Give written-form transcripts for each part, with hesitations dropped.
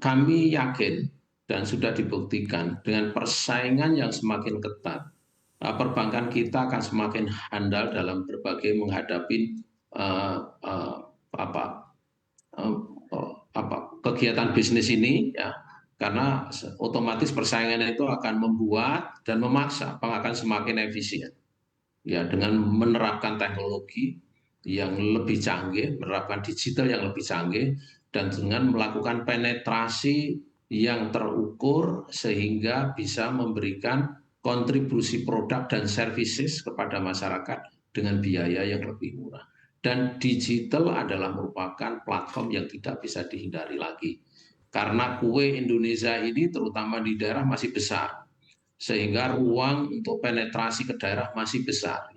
kami yakin dan sudah dibuktikan dengan persaingan yang semakin ketat, perbankan kita akan semakin handal dalam berbagai menghadapi uh, uh, apa, uh, kegiatan bisnis ini, ya, karena otomatis persaingan itu akan membuat dan memaksa bank akan semakin efisien, ya, dengan menerapkan teknologi yang lebih canggih, menerapkan digital yang lebih canggih, dan dengan melakukan penetrasi yang terukur sehingga bisa memberikan kontribusi produk dan services kepada masyarakat dengan biaya yang lebih murah. Dan digital adalah merupakan platform yang tidak bisa dihindari lagi. Karena kue Indonesia ini terutama di daerah masih besar, sehingga ruang untuk penetrasi ke daerah masih besar.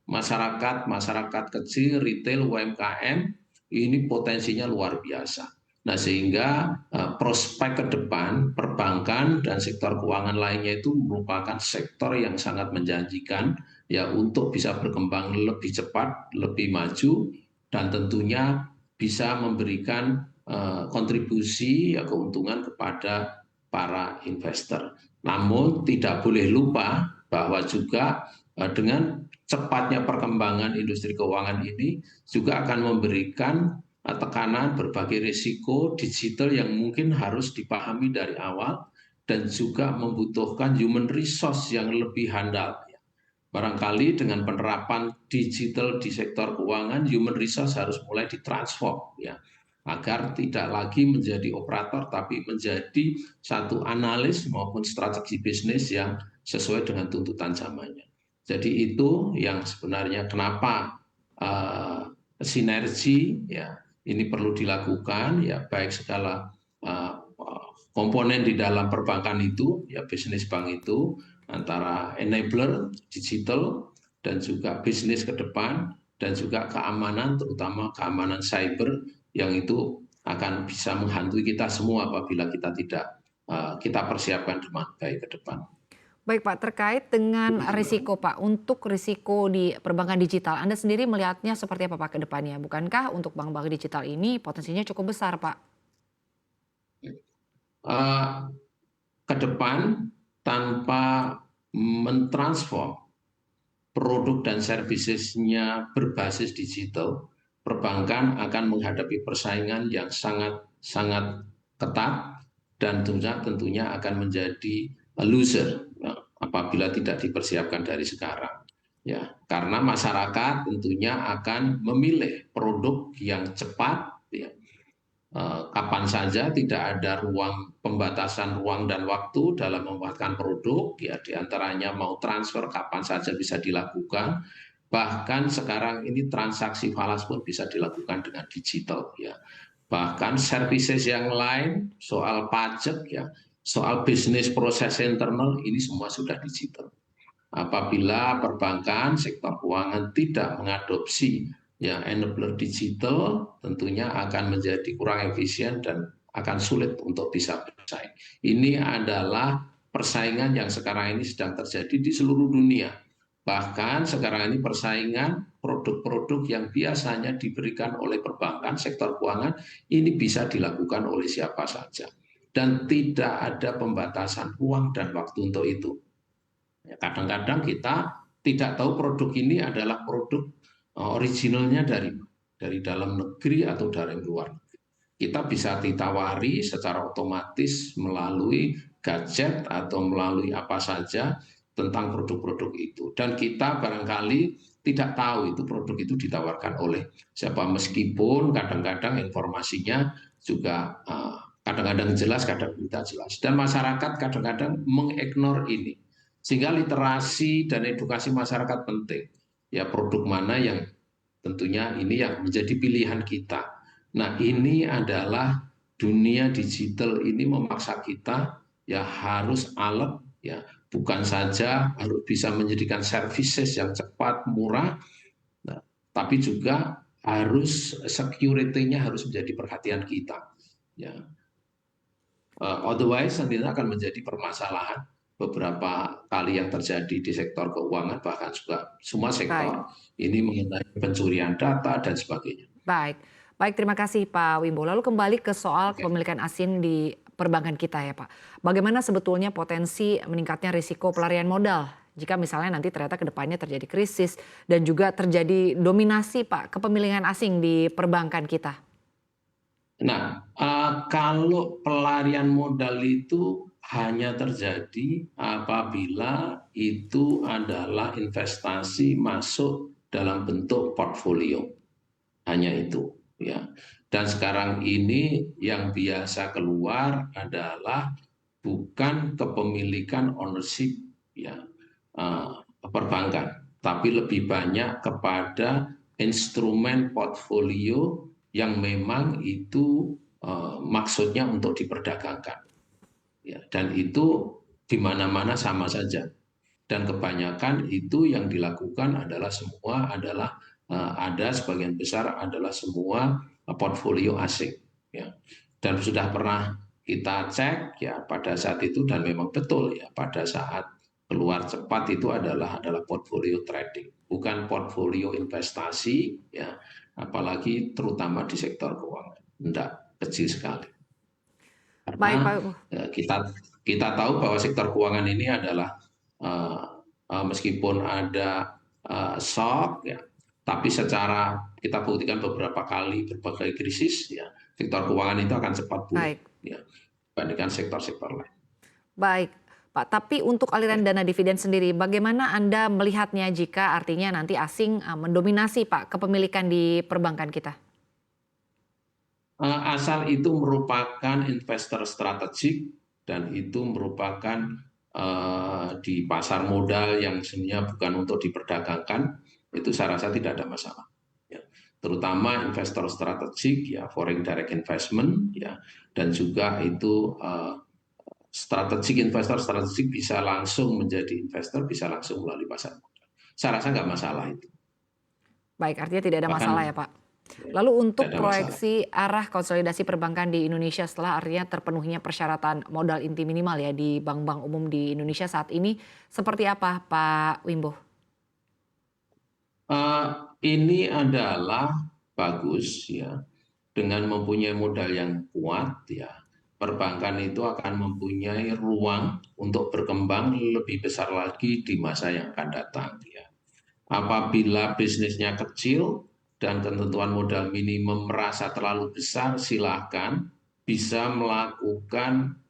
Masyarakat kecil, retail, UMKM ini potensinya luar biasa. Nah, sehingga prospek ke depan perbankan dan sektor keuangan lainnya itu merupakan sektor yang sangat menjanjikan, ya, untuk bisa berkembang lebih cepat, lebih maju, dan tentunya bisa memberikan kontribusi, ya, keuntungan kepada para investor. Namun tidak boleh lupa bahwa juga dengan cepatnya perkembangan industri keuangan ini juga akan memberikan tekanan berbagai risiko digital yang mungkin harus dipahami dari awal dan juga membutuhkan human resource yang lebih handal. Barangkali dengan penerapan digital di sektor keuangan, human resource harus mulai ditransform, ya, agar tidak lagi menjadi operator tapi menjadi satu analis maupun strategi bisnis yang sesuai dengan tuntutan zamannya. Jadi itu yang sebenarnya kenapa sinergi, ya, ini perlu dilakukan, ya, baik segala komponen di dalam perbankan itu, ya, bisnis bank itu, antara enabler digital dan juga bisnis ke depan dan juga keamanan, terutama keamanan cyber yang itu akan bisa menghantui kita semua apabila kita tidak kita persiapkan dengan baik ke depan. Baik Pak, terkait dengan risiko Pak, untuk risiko di perbankan digital, Anda sendiri melihatnya seperti apa Pak ke depannya? Bukankah untuk bank-bank digital ini potensinya cukup besar Pak? Ke depan tanpa mentransform produk dan servicesnya berbasis digital, perbankan akan menghadapi persaingan yang sangat ketat dan tentunya akan menjadi loser apabila tidak dipersiapkan dari sekarang. Ya, karena masyarakat tentunya akan memilih produk yang cepat, ya, kapan saja, tidak ada ruang pembatasan ruang dan waktu dalam membuatkan produk, ya, diantaranya mau transfer kapan saja bisa dilakukan, bahkan sekarang ini transaksi falas pun bisa dilakukan dengan digital, ya, bahkan services yang lain soal pajak, ya, soal bisnis proses internal ini semua sudah digital. Apabila perbankan sektor keuangan tidak mengadopsi, ya, enabler digital, tentunya akan menjadi kurang efisien dan akan sulit untuk bisa bersaing. Ini adalah persaingan yang sekarang ini sedang terjadi di seluruh dunia. Bahkan sekarang ini persaingan produk-produk yang biasanya diberikan oleh perbankan, sektor keuangan, ini bisa dilakukan oleh siapa saja. Dan tidak ada pembatasan ruang dan waktu untuk itu. Kadang-kadang kita tidak tahu produk ini adalah produk originalnya dari dalam negeri atau dari luar negeri. Kita bisa ditawari secara otomatis melalui gadget atau melalui apa saja tentang produk-produk itu. Dan kita barangkali tidak tahu itu produk itu ditawarkan oleh siapa, meskipun kadang-kadang informasinya juga kadang-kadang jelas, kadang tidak jelas. Dan masyarakat kadang-kadang mengignore ini. Sehingga literasi dan edukasi masyarakat penting. Ya, produk mana yang tentunya ini yang menjadi pilihan kita. Nah, ini adalah dunia digital ini memaksa kita, ya, harus alert, ya, bukan saja harus bisa menjadikan services yang cepat, murah, nah, tapi juga harus security-nya harus menjadi perhatian kita. Ya. Otherwise nanti akan menjadi permasalahan beberapa kali yang terjadi di sektor keuangan, bahkan juga semua Baik, sektor ini mengenai pencurian data dan sebagainya. baik. Baik, terima kasih Pak Wimbo. Lalu kembali ke soal Oke. kepemilikan asing di perbankan kita ya Pak. Bagaimana sebetulnya potensi meningkatnya risiko pelarian modal jika misalnya nanti ternyata ke depannya terjadi krisis dan juga terjadi dominasi Pak kepemilikan asing di perbankan kita? Nah, kalau pelarian modal itu hanya terjadi apabila itu adalah investasi masuk dalam bentuk portfolio, hanya itu, ya. Dan sekarang ini yang biasa keluar adalah bukan kepemilikan ownership, ya, perbankan, tapi lebih banyak kepada instrumen portfolio yang memang itu maksudnya untuk diperdagangkan, ya, dan itu di mana-mana sama saja. Dan kebanyakan itu yang dilakukan adalah ada sebagian besar adalah semua portfolio asing, ya. Dan sudah pernah kita cek ya pada saat itu, dan memang betul ya, pada saat keluar cepat itu adalah portfolio trading, bukan portfolio investasi, ya, apalagi terutama di sektor keuangan. Enggak, kecil sekali. Baik Karena Pak. kita tahu bahwa sektor keuangan ini adalah meskipun ada shock, ya, tapi secara kita buktikan beberapa kali berbagai krisis, ya, sektor keuangan itu akan cepat pulih, Baik. ya, dibandingkan sektor-sektor lain. Baik, Pak. Tapi untuk aliran dana dividen sendiri, bagaimana Anda melihatnya jika artinya nanti asing mendominasi Pak kepemilikan di perbankan kita? Asal itu merupakan investor strategik dan itu merupakan di pasar modal yang sebenarnya bukan untuk diperdagangkan, itu saya rasa tidak ada masalah. Ya. Terutama investor strategik, ya, foreign direct investment, ya, dan juga itu investor strategik bisa langsung menjadi investor, bisa langsung melalui pasar modal. Saya rasa nggak masalah itu. Baik, artinya tidak ada Bahkan masalah ya Pak. ya, Lalu tidak untuk ada masalah. proyeksi arah konsolidasi perbankan di Indonesia setelah artinya terpenuhinya persyaratan modal inti minimal ya di bank-bank umum di Indonesia saat ini, seperti apa Pak Wimbo? Ini adalah bagus, ya, dengan mempunyai modal yang kuat, ya, perbankan itu akan mempunyai ruang untuk berkembang lebih besar lagi di masa yang akan datang, ya. Apabila bisnisnya kecil dan ketentuan modal minimum merasa terlalu besar, silakan bisa melakukan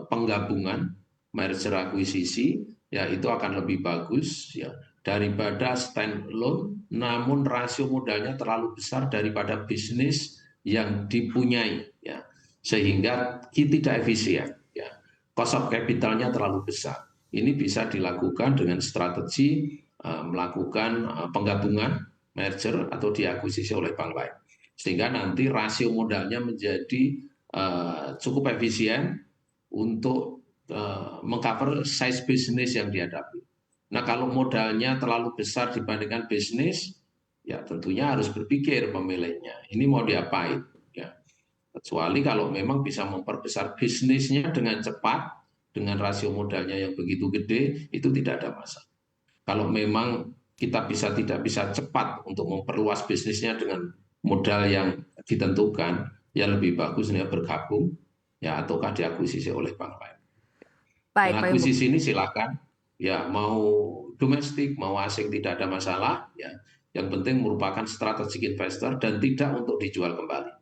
penggabungan, merger akuisisi, ya, itu akan lebih bagus, ya, daripada standalone namun rasio modalnya terlalu besar daripada bisnis yang dipunyai, ya, sehingga tidak efisien, ya, cost of capitalnya terlalu besar. Ini bisa dilakukan dengan strategi melakukan penggabungan, merger, atau diakuisisi oleh bank lain, sehingga nanti rasio modalnya menjadi cukup efisien untuk mengcover size bisnis yang dihadapi. Nah, kalau modalnya terlalu besar dibandingkan bisnis, ya tentunya harus berpikir pemiliknya, ini mau diapain, ya. Kecuali kalau memang bisa memperbesar bisnisnya dengan cepat, dengan rasio modalnya yang begitu gede, itu tidak ada masalah. Kalau memang kita tidak bisa cepat untuk memperluas bisnisnya dengan modal yang ditentukan, ya lebih bagus ya bergabung, ya, ataukah diakuisisi oleh bank lain. Dan Baik Pak Wimbo. akuisisi ini silakan, ya, mau domestik mau asing tidak ada masalah, ya. Yang penting merupakan strategic investor dan tidak untuk dijual kembali.